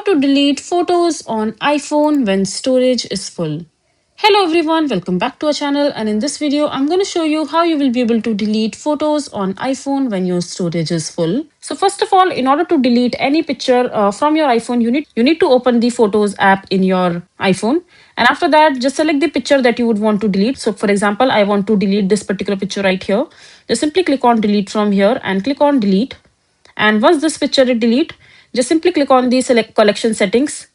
How to delete photos on iPhone when storage is full. Hello everyone, welcome back to our channel, and in this video I'm going to show you how you will be able to delete photos on iPhone when your storage is full. So first of all, in order to delete any picture from your iPhone, you need to open the Photos app in your iPhone, and after that just select the picture that you would want to delete. So for example, I want to delete this particular picture right here. Just simply click on delete from here and click on delete. And once this picture is delete, just simply click on the select collection settings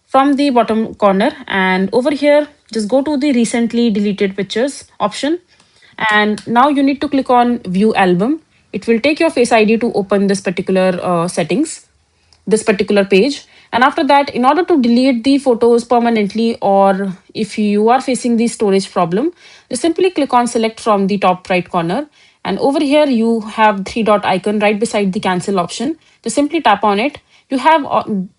from the bottom corner, and over here just go to the recently deleted pictures option, and now you need to click on view album. It will take your face ID to open this particular settings, this particular page. And after that, in order to delete the photos permanently, or if you are facing the storage problem, just simply click on select from the top right corner, and over here you have three dot icon right beside the cancel option. Just simply tap on it. You have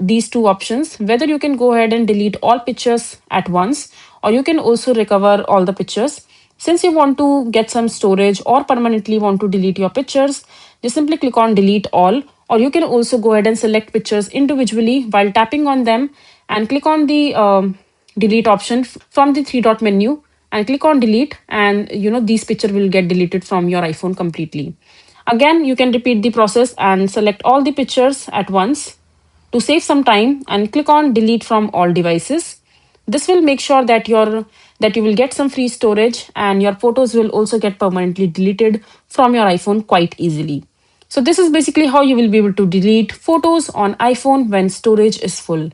these two options, whether you can go ahead and delete all pictures at once, or you can also recover all the pictures. Since you want to get some storage or permanently want to delete your pictures, just simply click on delete all, or you can also go ahead and select pictures individually while tapping on them and click on the delete option from the three dot menu and click on delete, and these picture will get deleted from your iPhone completely. Again, you can repeat the process and select all the pictures at once to save some time and click on delete from all devices. This will make sure that you will get some free storage, and your photos will also get permanently deleted from your iPhone quite easily. So this is basically how you will be able to delete photos on iPhone when storage is full.